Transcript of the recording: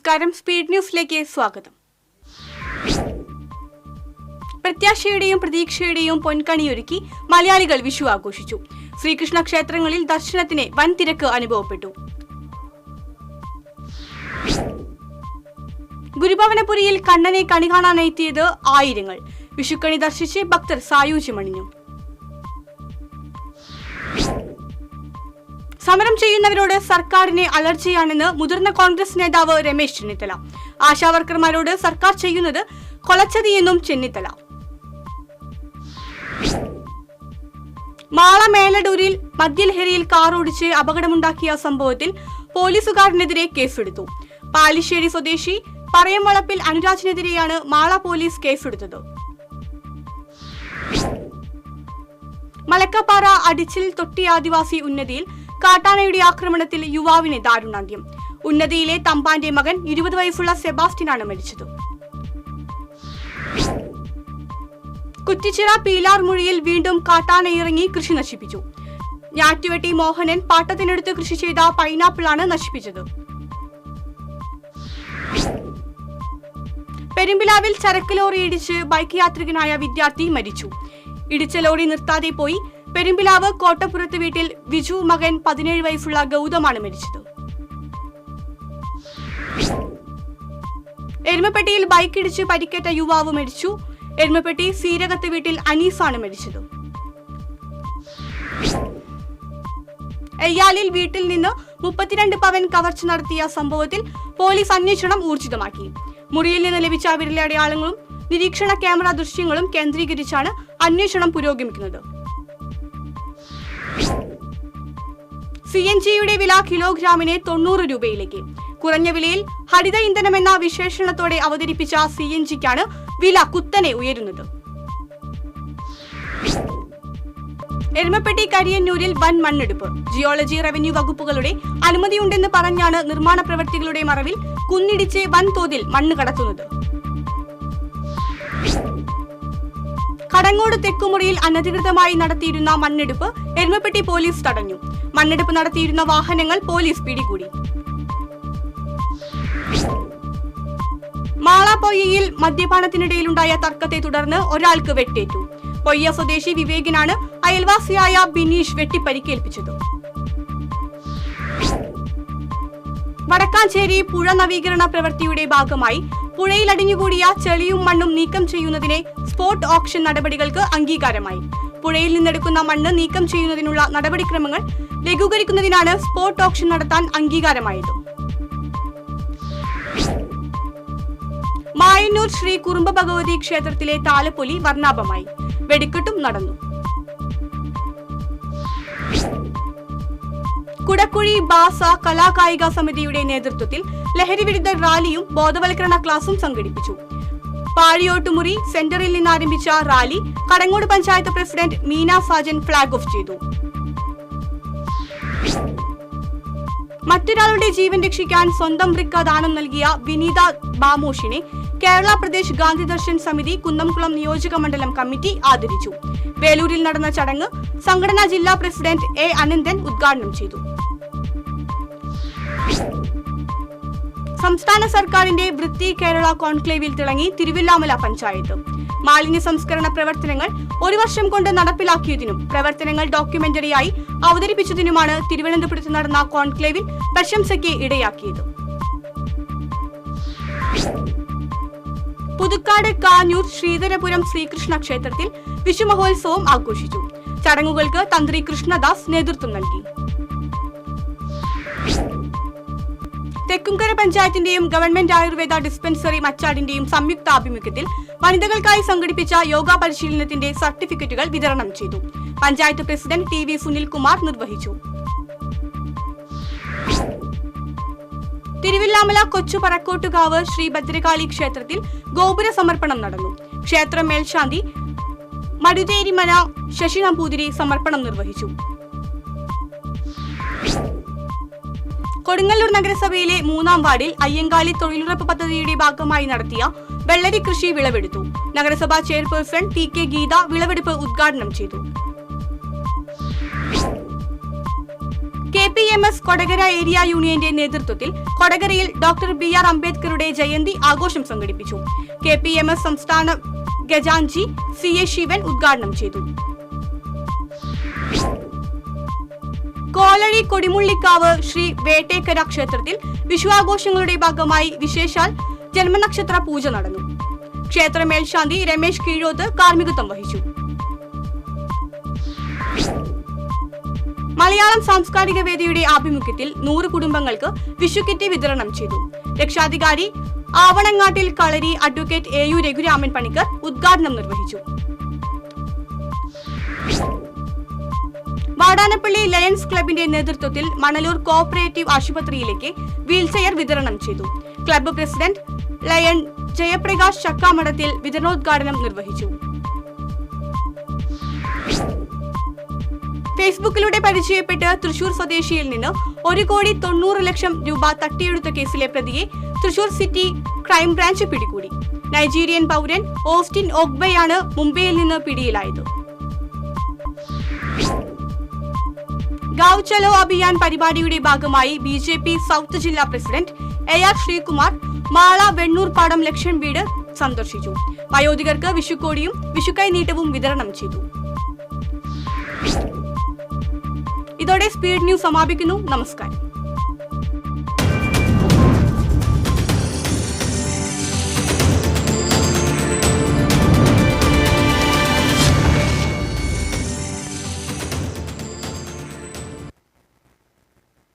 നമസ്കാരം, സ്പീഡ് ന്യൂസിലേക്ക് സ്വാഗതം. പ്രത്യാശയുടെയും പ്രതീക്ഷയുടെയും പൊൻകണിയൊരുക്കി മലയാളികൾ വിഷു ആഘോഷിച്ചു. ശ്രീകൃഷ്ണ ക്ഷേത്രങ്ങളിൽ ദർശനത്തിന് വൻ തിരക്ക് അനുഭവപ്പെട്ടു. ഗുരുഭവനപുരിയിൽ കണ്ണനെ കണി കാണാനെത്തിയത് ആയിരങ്ങൾ. വിഷുക്കണി ദർശിച്ച് ഭക്തർ സായൂജ്യമണിഞ്ഞു. സമരം ചെയ്യുന്നവരോട് സർക്കാരിനെ അലർച്ചയാണെന്ന് മുതിർന്ന കോൺഗ്രസ് നേതാവ് രമേശ് ചെന്നിത്തല. ആശാവർക്കർമാരോട് സർക്കാർ ചെയ്യുന്നത് കൊലച്ചതിയെന്നും ചെന്നിത്തല. മാള മേലടൂരിൽ മദ്യലഹരിയിൽ കാർ ഓടിച്ച് അപകടമുണ്ടാക്കിയ സംഭവത്തിൽ പോലീസുകാരനെതിരെ കേസെടുത്തു. പാലിശ്ശേരി സ്വദേശി പറയംവളപ്പിൽ അനുരാജിനെതിരെയാണ് മാള പോലീസ് കേസെടുത്തത്. മലക്കപ്പാറ അടിച്ചിൽ തൊട്ടി ആദിവാസി ഉന്നതിയിൽ കാട്ടാനയുടെ ആക്രമണത്തിൽ യുവാവിന് ദാരുണാന്ത്യം. ഉന്നതിയിലെ തമ്പാന്റെ മകൻ 20 വയസ്സുള്ള സെബാസ്റ്റ്യനാണ് മരിച്ചത്. കുറ്റിച്ചിറ പീലാർമുഴിയിൽ വീണ്ടും കാട്ടാന ഇറങ്ങി കൃഷി നശിപ്പിച്ചു. ഞാറ്റുവെട്ടി മോഹനൻ പാട്ടത്തിനെടുത്ത് കൃഷി ചെയ്ത പൈനാപ്പിളാണ് നശിപ്പിച്ചത്. പെരുമ്പിലാവിൽ ചരക്ക് ലോറി ഇടിച്ച് ബൈക്ക് യാത്രികനായ വിദ്യാർത്ഥി മരിച്ചു. ഇടിച്ച ലോറി നിർത്താതെ പോയി. പെരുമ്പിലാവ് കോട്ടപ്പുറത്ത് വീട്ടിൽ വിജു മകൻ 17 വയസ്സുള്ള ഗൗതമാണ് മരിച്ചത്. എരുമപ്പെട്ടിയിൽ ബൈക്ക് ഇടിച്ച് പരിക്കേറ്റ യുവാവ് മരിച്ചു. എരുമപ്പെട്ടി സീരകത്ത് വീട്ടിൽ അനീസാണ് മരിച്ചത്. എയ്യാലിൽ വീട്ടിൽ നിന്ന് 32 പവൻ കവർച്ച നടത്തിയ സംഭവത്തിൽ പോലീസ് അന്വേഷണം ഊർജിതമാക്കി. മുറിയിൽ നിന്ന് ലഭിച്ച വിരലടയാളങ്ങളും നിരീക്ഷണ ക്യാമറ ദൃശ്യങ്ങളും കേന്ദ്രീകരിച്ചാണ് അന്വേഷണം പുരോഗമിക്കുന്നത്. CNGയുടെ വില കിലോഗ്രാമിന് 90 രൂപയിലേക്ക്. കുറഞ്ഞ വിലയിൽ ഹരിത ഇന്ധനമെന്ന വിശേഷണത്തോടെ അവതരിപ്പിച്ച CNGക്കാണ് വില കുത്തനെ ഉയരുന്നത്. എരുമപ്പെട്ടി കരിയന്നൂരിൽ വൻ മണ്ണെടുപ്പ്. ജിയോളജി, റവന്യൂ വകുപ്പുകളുടെ അനുമതിയുണ്ടെന്ന് പറഞ്ഞാണ് നിർമ്മാണ പ്രവൃത്തികളുടെ മറവിൽ കുന്നിടിച്ച് വൻതോതിൽ മണ്ണ് കടത്തുന്നത്. കടങ്ങോട് തെക്കുമുറിയിൽ അനധികൃതമായി നടത്തിയിരുന്ന മണ്ണെടുപ്പ് എരുമപ്പെട്ടി പോലീസ് തടഞ്ഞു. മണ്ണെടുപ്പ് നടത്തിയിരുന്ന വാഹനങ്ങൾ പോലീസ് പിടികൂടി. മാള പൊയ്യയിൽ മദ്യപാനത്തിനിടയിലുണ്ടായ തർക്കത്തെ തുടർന്ന് ഒരാൾക്ക് വെട്ടേറ്റു. പൊയ്യ സ്വദേശി വിവേകിനാണ് അയൽവാസിയായ ബിനീഷ് വെട്ടിപ്പരിക്കേൽപ്പിച്ചത്. വടക്കാഞ്ചേരി പുഴ നവീകരണ പ്രവൃത്തിയുടെ ഭാഗമായി പുഴയിൽ അടിഞ്ഞുകൂടിയ ചെളിയും മണ്ണും നീക്കം ചെയ്യുന്നതിനെ സ്പോട്ട് ഓപ്ഷൻ നടപടികൾക്ക് അംഗീകാരമായി. പുഴയിൽ നിന്നെടുക്കുന്ന മണ്ണ് നീക്കം ചെയ്യുന്നതിനുള്ള നടപടിക്രമങ്ങൾ ലഘൂകരിക്കുന്നതിനാണ് സ്പോട്ട് ഓപ്ഷൻ നടത്താൻ അംഗീകാരമായത്. മായന്നൂർ ശ്രീ കുറുമ്പ ഭഗവതി ക്ഷേത്രത്തിലെ താലപ്പൊലി വർണ്ണാഭമായി. വെടിക്കെട്ടും നടന്നു. കുടക്കുഴി ബാസ കലാകായിക സമിതിയുടെ നേതൃത്വത്തിൽ ലഹരിവിരുദ്ധ റാലിയും ബോധവൽക്കരണ ക്ലാസും സംഘടിപ്പിച്ചു. പാഴിയോട്ടുമുറി സെന്ററിൽ നിന്ന് ആരംഭിച്ച rally Kadangode panchayat president Meena Sajan flag off ചെയ്തു. മറ്റൊരാളുടെ ജീവൻ രക്ഷിക്കാൻ സ്വന്തം വൃക്ക ദാനം നൽകിയ വിനീത ബാമോഷിനെ കേരള പ്രദേശ് ഗാന്ധി ദർശൻ സമിതി കുന്നംകുളം നിയോജക മണ്ഡലം കമ്മിറ്റി ആദരിച്ചു. വേലൂരിൽ നടന്ന ചടങ്ങ് സംഘടനാ ജില്ലാ പ്രസിഡന്റ് A. അനന്തൻ ഉദ്ഘാടനം ചെയ്തു. സംസ്ഥാന സർക്കാരിന്റെ വൃത്തി കേരള കോൺക്ലേവിൽ തിളങ്ങി തിരുവില്ലാമല പഞ്ചായത്ത്. മാലിന്യ സംസ്കരണ പ്രവർത്തനങ്ങൾ 1 വർഷം കൊണ്ട് നടപ്പിലാക്കിയതിനും പ്രവർത്തനങ്ങൾ ഡോക്യുമെന്ററിയായി അവതരിപ്പിച്ചതിനുമാണ് തിരുവനന്തപുരത്ത് നടന്ന കോൺക്ലേവിൽ പ്രശംസയ്ക്ക് ഇടയാക്കിയത്. പുതുക്കാട് കാഞ്ഞൂർ ശ്രീധരപുരം ശ്രീകൃഷ്ണ ക്ഷേത്രത്തിൽ വിഷു മഹോത്സവം ആഘോഷിച്ചു. ചടങ്ങുകൾക്ക് തന്ത്രി കൃഷ്ണദാസ് നേതൃത്വം നൽകി. തെക്കുംകര പഞ്ചായത്തിന്റെയും ഗവൺമെന്റ് ആയുർവേദ ഡിസ്പെൻസറി മച്ചാടിന്റെയും സംയുക്ത ആഭിമുഖ്യത്തിൽ വനിതകൾക്കായി സംഘടിപ്പിച്ച യോഗ പരിശീലനത്തിന്റെ സർട്ടിഫിക്കറ്റുകൾ വിതരണം ചെയ്തു. പഞ്ചായത്ത് പ്രസിഡന്റ് TV സുനിൽകുമാർ നിർവഹിച്ചു. തിരുവില്ലാമല കൊച്ചു പറക്കോട്ടുകാവ് ശ്രീ ഭദ്രകാളി ക്ഷേത്രത്തിൽ ഗോപുര സമർപ്പണം നടന്നു. ക്ഷേത്രം മേൽശാന്തി മടുതേരിമന ശശി നമ്പൂതിരി സമർപ്പണം നിർവഹിച്ചു. കൊടുങ്ങല്ലൂർ നഗരസഭയിലെ 3-ാം വാർഡിൽ അയ്യങ്കാളി തൊഴിലുറപ്പ് പദ്ധതിയുടെ ഭാഗമായി നടത്തിയ വെള്ളരി കൃഷി വിളവെടുത്തു. നഗരസഭാ ചെയർപേഴ്സൺ TK ഗീത വിളവെടുപ്പ് ഉദ്ഘാടനം ചെയ്തു. KPMS കൊടകര ഏരിയ യൂണിയന്റെ നേതൃത്വത്തിൽ കൊടകരയിൽ ഡോക്ടർ BR അംബേദ്കറുടെ ജയന്തി ആഘോഷം സംഘടിപ്പിച്ചു. KPMS സംസ്ഥാന ഖജാൻജി CA ശിവൻ ഉദ്ഘാടനം ചെയ്തു. കോലഴി കൊടിമുള്ളിക്കാവ് ശ്രീ വേട്ടേക്കര ക്ഷേത്രത്തിൽ വിഷുവാഘോഷങ്ങളുടെ ഭാഗമായി വിശേഷാൽ ജന്മനക്ഷത്ര പൂജ നടന്നു. ക്ഷേത്ര മേൽശാന്തി രമേശ് കീഴോത്ത് കാർമ്മികത്വം വഹിച്ചു. മലയാളം സാംസ്കാരിക വേദിയുടെ ആഭിമുഖ്യത്തിൽ 100 കുടുംബങ്ങൾക്ക് വിഷുക്കിറ്റ് വിതരണം ചെയ്തു. രക്ഷാധികാരി ആവണങ്ങാട്ടിൽ കളരി അഡ്വക്കേറ്റ് AU രഘുരാമൻ പണിക്കർ ഉദ്ഘാടനം നിർവഹിച്ചു. വാടാനപ്പള്ളി ലയൺസ് ക്ലബിന്റെ നേതൃത്വത്തിൽ മണലൂർ കോഓപ്പറേറ്റീവ് ആശുപത്രിയിലേക്ക് വീൽചെയർ വിതരണം ചെയ്തു. ക്ലബ്ബ് പ്രസിഡന്റ് ലയൺ ജയപ്രകാശ് ചക്കാമഠത്തിൽ വിതരണോദ്ഘാടനം നിർവഹിച്ചു. ഫേസ്ബുക്കിലൂടെ പരിചയപ്പെട്ട് തൃശൂർ സ്വദേശിയിൽ നിന്ന് 1,90,00,000 രൂപ തട്ടിയെടുത്ത കേസിലെ പ്രതിയെ തൃശൂർ സിറ്റി ക്രൈംബ്രാഞ്ച് പിടികൂടി. നൈജീരിയൻ പൗരൻ ഓസ്റ്റിൻ ഓഗ്ബയാണ് മുംബൈയിൽ നിന്ന് പിടിയിലായത്. ഗാവ് ചലോ അഭിയാൻ പരിപാടിയുടെ ഭാഗമായി BJP സൗത്ത് ജില്ലാ പ്രസിഡന്റ് AR ശ്രീകുമാർ മാള വെണ്ണൂർ പാടം ലക്ഷം വീട് സന്ദർശിച്ചു. വയോധികർക്ക് വിഷുക്കോടിയും വിഷുക്കൈ നീട്ടവും വിതരണം ചെയ്തു. ഇതോടെ സ്പീഡ് ന്യൂസ് സമാപിക്കുന്നു. നമസ്കാരം.